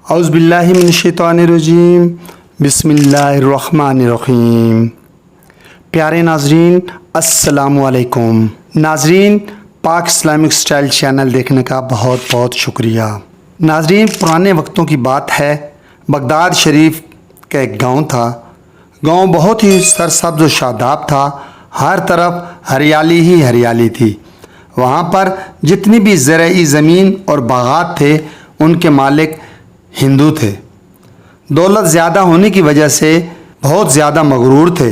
اعوذ باللہ من الشیطان الرجیم بسم اللہ الرحمن الرحیم۔ پیارے ناظرین السلام علیکم۔ ناظرین پاک اسلامک سٹائل چینل دیکھنے کا بہت بہت شکریہ۔ ناظرین پرانے وقتوں کی بات ہے، بغداد شریف کا ایک گاؤں تھا۔ گاؤں بہت ہی سرسبز و شاداب تھا، ہر طرف ہریالی ہی ہریالی تھی۔ وہاں پر جتنی بھی زرعی زمین اور باغات تھے ان کے مالک ہندو تھے۔ دولت زیادہ ہونے کی وجہ سے بہت زیادہ مغرور تھے۔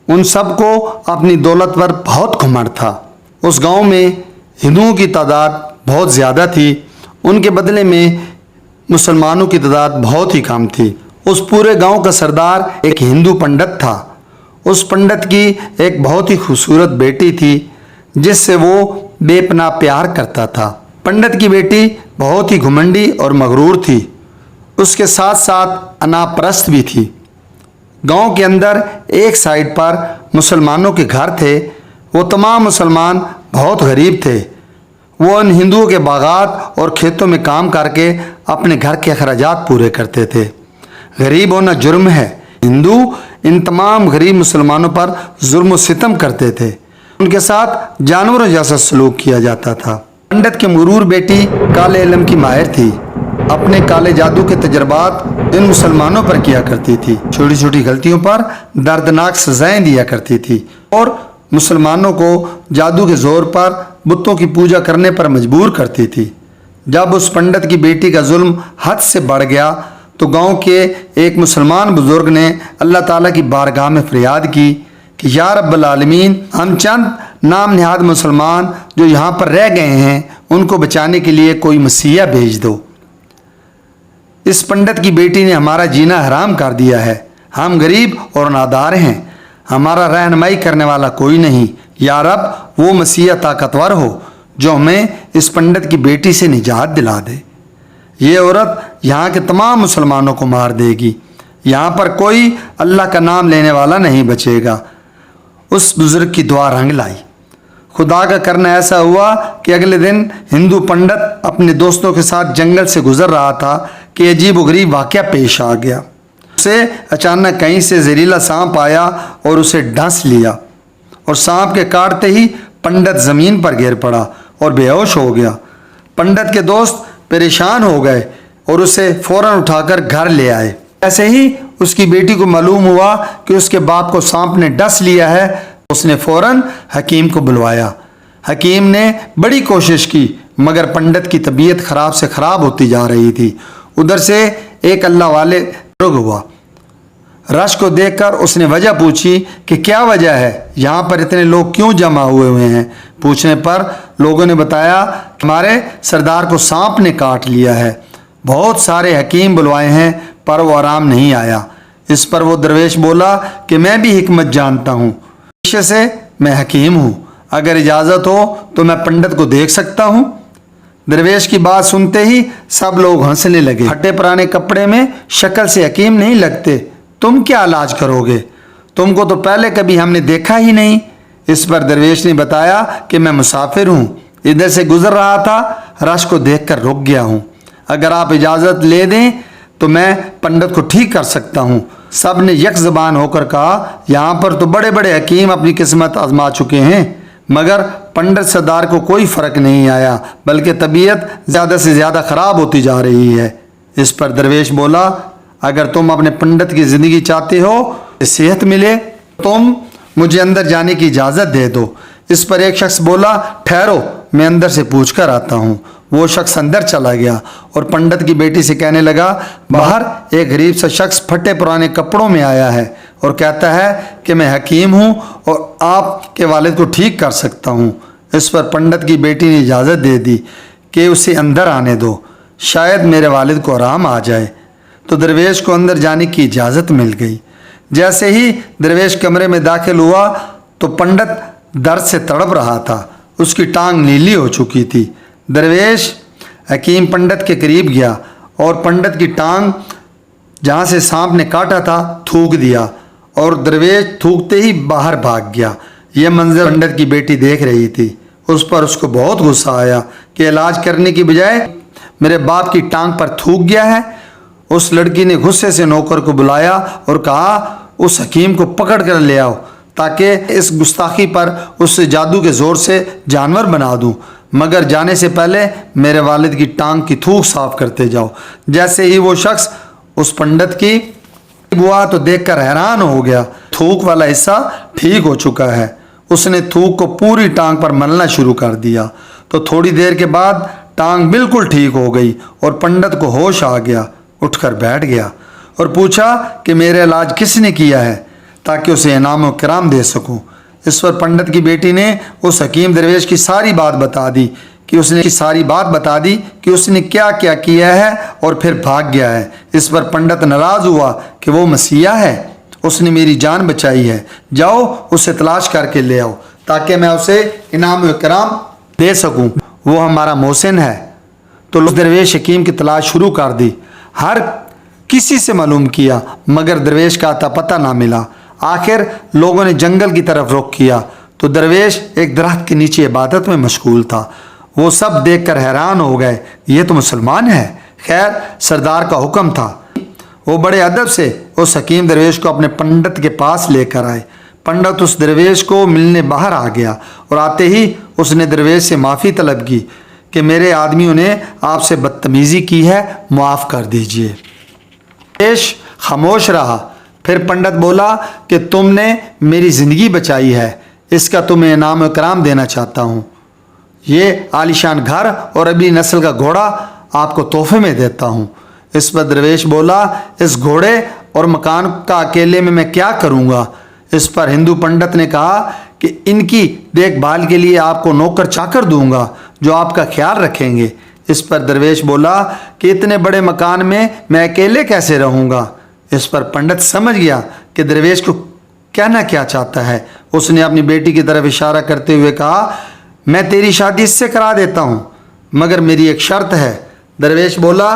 ان سب کو اپنی دولت پر بہت گھمنڈ تھا۔ اس گاؤں میں ہندوؤں کی تعداد بہت زیادہ تھی، ان کے بدلے میں مسلمانوں کی تعداد بہت ہی کم تھی۔ اس پورے گاؤں کا سردار ایک ہندو پنڈت تھا۔ اس پنڈت کی ایک بہت ہی خوبصورت بیٹی تھی جس سے وہ بے پناہ پیار کرتا تھا۔ پنڈت کی بیٹی بہت ہی گھمنڈی اور مغرور تھی، اس کے ساتھ ساتھ انا پرست بھی تھی۔ گاؤں کے اندر ایک سائیڈ پر مسلمانوں کے گھر تھے، وہ تمام مسلمان بہت غریب تھے۔ وہ ان ہندوؤں کے باغات اور کھیتوں میں کام کر کے اپنے گھر کے اخراجات پورے کرتے تھے۔ غریب ہونا جرم ہے۔ ہندو ان تمام غریب مسلمانوں پر ظلم و ستم کرتے تھے، ان کے ساتھ جانوروں جیسا سلوک کیا جاتا تھا۔ پنڈت کی مغرور بیٹی کالے علم کی ماہر تھی، اپنے کالے جادو کے تجربات ان مسلمانوں پر کیا کرتی تھی، چھوٹی چھوٹی غلطیوں پر دردناک سزائیں دیا کرتی تھی اور مسلمانوں کو جادو کے زور پر بتوں کی پوجا کرنے پر مجبور کرتی تھی۔ جب اس پنڈت کی بیٹی کا ظلم حد سے بڑھ گیا تو گاؤں کے ایک مسلمان بزرگ نے اللہ تعالیٰ کی بارگاہ میں فریاد کی کہ یا رب العالمین، ہم چند نام نہاد مسلمان جو یہاں پر رہ گئے ہیں ان کو بچانے کے لیے کوئی مسیحا بھیج دو۔ اس پنڈت کی بیٹی نے ہمارا جینا حرام کر دیا ہے، ہم غریب اور نادار ہیں، ہمارا رہنمائی کرنے والا کوئی نہیں۔ یا رب وہ مسیحا طاقتور ہو جو ہمیں اس پنڈت کی بیٹی سے نجات دلا دے۔ یہ عورت یہاں کے تمام مسلمانوں کو مار دے گی، یہاں پر کوئی اللہ کا نام لینے والا نہیں بچے گا۔ اس بزرگ کی دعا رنگ لائی۔ خدا کا کرنا ایسا ہوا کہ اگلے دن ہندو پنڈت اپنے دوستوں کے ساتھ جنگل سے گزر رہا تھا کہ عجیب و غریب واقعہ پیش آ گیا۔ اسے اچانک کہیں سے زہریلا سانپ آیا اور اسے ڈس لیا، اور سانپ کے کاٹتے ہی پنڈت زمین پر گر پڑا اور بے ہوش ہو گیا۔ پنڈت کے دوست پریشان ہو گئے اور اسے فوراً اٹھا کر گھر لے آئے۔ ایسے ہی اس کی بیٹی کو معلوم ہوا کہ اس کے باپ کو سانپ نے ڈس لیا ہے، اس نے فوراً حکیم کو بلوایا۔ حکیم نے بڑی کوشش کی مگر پنڈت کی طبیعت خراب سے خراب ہوتی جا رہی تھی۔ ادھر سے ایک اللہ والے بزرگ ہوا، رش کو دیکھ کر اس نے وجہ پوچھی کہ کیا وجہ ہے، یہاں پر اتنے لوگ کیوں جمع ہوئے ہیں؟ پوچھنے پر لوگوں نے بتایا کہ ہمارے سردار کو سانپ نے کاٹ لیا ہے، بہت سارے حکیم بلوائے ہیں پر وہ آرام نہیں آیا۔ اس پر وہ درویش بولا کہ میں بھی حکمت جانتا ہوں، پیشے سے میں حکیم ہوں، اگر اجازت ہو تو میں پنڈت کو دیکھ سکتا ہوں۔ درویش کی بات سنتے ہی سب لوگ ہنسنے لگے۔ پھٹے پرانے کپڑے میں شکل سے حکیم نہیں لگتے، تم کیا علاج کرو گے؟ تم کو تو پہلے کبھی ہم نے دیکھا ہی نہیں۔ اس پر درویش نے بتایا کہ میں مسافر ہوں، ادھر سے گزر رہا تھا، رش کو دیکھ کر رک گیا ہوں، اگر آپ اجازت لے دیں تو میں پنڈت کو ٹھیک کر سکتا ہوں۔ سب نے یک زبان ہو کر کہا یہاں پر تو بڑے بڑے حکیم اپنی قسمت آزما چکے ہیں، مگر پنڈت سردار کو کوئی فرق نہیں آیا بلکہ طبیعت زیادہ سے زیادہ خراب ہوتی جا رہی ہے۔ اس پر درویش بولا اگر تم اپنے پنڈت کی زندگی چاہتے ہو، صحت ملے، تم مجھے اندر جانے کی اجازت دے دو۔ اس پر ایک شخص بولا ٹھہرو، میں اندر سے پوچھ کر آتا ہوں۔ وہ شخص اندر چلا گیا اور پنڈت کی بیٹی سے کہنے لگا باہر ایک غریب سا شخص پھٹے پرانے کپڑوں میں آیا ہے اور کہتا ہے کہ میں حکیم ہوں اور آپ کے والد کو ٹھیک کر سکتا ہوں۔ اس پر پنڈت کی بیٹی نے اجازت دے دی کہ اسے اندر آنے دو، شاید میرے والد کو آرام آ جائے۔ تو درویش کو اندر جانے کی اجازت مل گئی۔ جیسے ہی درویش کمرے میں داخل ہوا تو پنڈت درد سے تڑپ رہا تھا، اس کی ٹانگ نیلی ہو چکی تھی۔ درویش حکیم پنڈت کے قریب گیا اور پنڈت کی ٹانگ جہاں سے سانپ نے کاٹا تھا تھوک دیا اور درویش تھوکتے ہی باہر بھاگ گیا۔ یہ منظر پنڈت کی بیٹی دیکھ رہی تھی، اس پر اس کو بہت غصہ آیا کہ علاج کرنے کی بجائے میرے باپ کی ٹانگ پر تھوک گیا ہے۔ اس لڑکی نے غصے سے نوکر کو بلایا اور کہا اس حکیم کو پکڑ کر لے آؤ تاکہ اس گستاخی پر اس سے جادو کے زور سے جانور بنا دوں، مگر جانے سے پہلے میرے والد کی ٹانگ کی تھوک صاف کرتے جاؤ۔ جیسے ہی وہ شخص اس پنڈت کی ہوا تو دیکھ کر حیران ہو گیا، تھوک والا حصہ ٹھیک ہو چکا ہے۔ اس نے تھوک کو پوری ٹانگ پر ملنا شروع کر دیا تو تھوڑی دیر کے بعد ٹانگ بالکل ٹھیک ہو گئی اور پنڈت کو ہوش آ گیا، اٹھ کر بیٹھ گیا اور پوچھا کہ میرا علاج کس نے کیا ہے تاکہ اسے انعام و کرام دے سکوں۔ اس پر پنڈت کی بیٹی نے اس حکیم درویش کی ساری بات بتا دی کہ اس نے کیا کیا کیا ہے اور پھر بھاگ گیا ہے۔ اس پر پنڈت ناراض ہوا کہ وہ مسیحا ہے، اس نے میری جان بچائی ہے، جاؤ اسے تلاش کر کے لے آؤ تاکہ میں اسے انعام و کرام دے سکوں، وہ ہمارا محسن ہے۔ تو درویش حکیم کی تلاش شروع کر دی، ہر کسی سے معلوم کیا مگر درویش کا اتا پتہ نہ ملا۔ آخر لوگوں نے جنگل کی طرف رخ کیا تو درویش ایک درخت کے نیچے عبادت میں مشغول تھا۔ وہ سب دیکھ کر حیران ہو گئے، یہ تو مسلمان ہے۔ خیر سردار کا حکم تھا، وہ بڑے ادب سے اس حکیم درویش کو اپنے پنڈت کے پاس لے کر آئے۔ پنڈت اس درویش کو ملنے باہر آ گیا اور آتے ہی اس نے درویش سے معافی طلب کی کہ میرے آدمیوں نے آپ سے بدتمیزی کی ہے، معاف کر دیجئے۔ درویش خاموش رہا۔ پھر پنڈت بولا کہ تم نے میری زندگی بچائی ہے، اس کا تمہیں انعام و کرام دینا چاہتا ہوں۔ یہ عالیشان گھر اور ابھی نسل کا گھوڑا آپ کو تحفے میں دیتا ہوں۔ اس پر درویش بولا اس گھوڑے اور مکان کا اکیلے میں کیا کروں گا؟ اس پر ہندو پنڈت نے کہا کہ ان کی دیکھ بھال کے لیے آپ کو نوکر چاکر دوں گا جو آپ کا خیال رکھیں گے۔ اس پر درویش بولا کہ اتنے بڑے مکان میں اکیلے کیسے رہوں گا؟ اس پر پنڈت سمجھ گیا کہ درویش کو کہنا کیا چاہتا ہے۔ اس نے اپنی بیٹی کی طرف اشارہ کرتے ہوئے کہا میں تیری شادی اس سے کرا دیتا ہوں مگر میری ایک شرط ہے۔ درویش بولا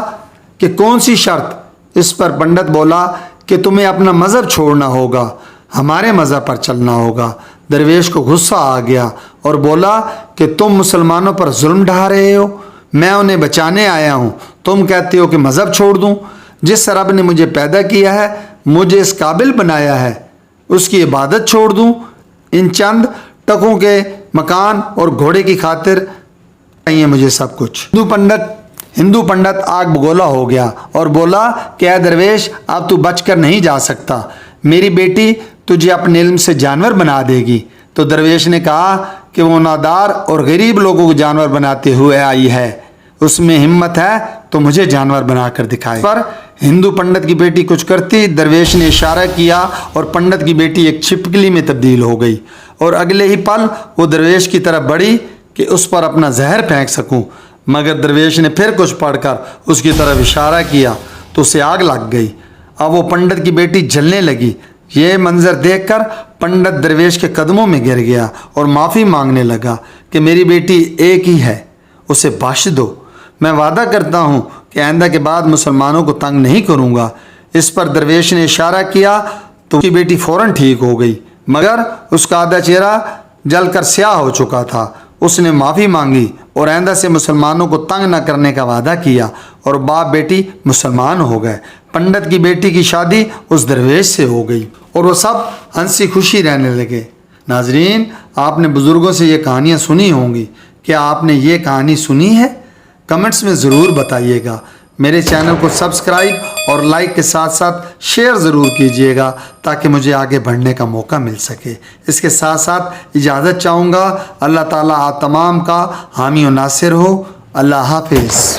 کہ کون سی شرط؟ اس پر پنڈت بولا کہ تمہیں اپنا مذہب چھوڑنا ہوگا، ہمارے مذہب پر چلنا ہوگا۔ درویش کو غصہ آ گیا اور بولا کہ تم مسلمانوں پر ظلم ڈھا رہے ہو، میں انہیں بچانے آیا ہوں، تم کہتے ہو کہ مذہب چھوڑ دوں؟ جس رب نے مجھے پیدا کیا ہے، مجھے اس قابل بنایا ہے، اس کی عبادت چھوڑ دوں؟ ان چند ٹکوں کے مکان اور گھوڑے کی خاطر چاہیے مجھے سب کچھ۔ ہندو پنڈت آگ بگولا ہو گیا اور بولا کہ اے درویش اب تو بچ کر نہیں جا سکتا، میری بیٹی تجھے اپنے علم سے جانور بنا دے گی۔ تو درویش نے کہا کہ وہ نادار اور غریب لوگوں کو جانور بناتے ہوئے آئی ہے، اس میں ہمت ہے تو مجھے جانور بنا کر دکھائے۔ پر ہندو پنڈت کی بیٹی کچھ کرتی، درویش نے اشارہ کیا اور پنڈت کی بیٹی ایک چھپکلی میں تبدیل ہو گئی اور اگلے ہی پل وہ درویش کی طرف بڑھی کہ اس پر اپنا زہر پھینک سکوں، مگر درویش نے پھر کچھ پڑھ کر اس کی طرف اشارہ کیا تو اسے آگ لگ گئی۔ اب وہ پنڈت کی بیٹی جلنے لگی۔ یہ منظر دیکھ کر پنڈت درویش کے قدموں میں گر گیا اور معافی مانگنے لگا کہ میری بیٹی ایک ہی ہے، اسے بخش دو، میں وعدہ کرتا ہوں کہ آئندہ کے بعد مسلمانوں کو تنگ نہیں کروں گا۔ اس پر درویش نے اشارہ کیا تو اس کی بیٹی فوراً ٹھیک ہو گئی مگر اس کا آدھا چہرہ جل کر سیاہ ہو چکا تھا۔ اس نے معافی مانگی اور آئندہ سے مسلمانوں کو تنگ نہ کرنے کا وعدہ کیا اور باپ بیٹی مسلمان ہو گئے۔ پنڈت کی بیٹی کی شادی اس درویش سے ہو گئی اور وہ سب ہنسی خوشی رہنے لگے۔ ناظرین، آپ نے بزرگوں سے یہ کہانیاں سنی ہوں گی، کیا آپ نے یہ کہانی سنی ہے؟ کمنٹس میں ضرور بتائیے گا۔ میرے چینل کو سبسکرائب اور لائک کے ساتھ ساتھ شیئر ضرور کیجیے گا تاکہ مجھے آگے بڑھنے کا موقع مل سکے۔ اس کے ساتھ ساتھ اجازت چاہوں گا، اللہ تعالیٰ آپ تمام کا حامی و ناصر ہو۔ اللہ حافظ۔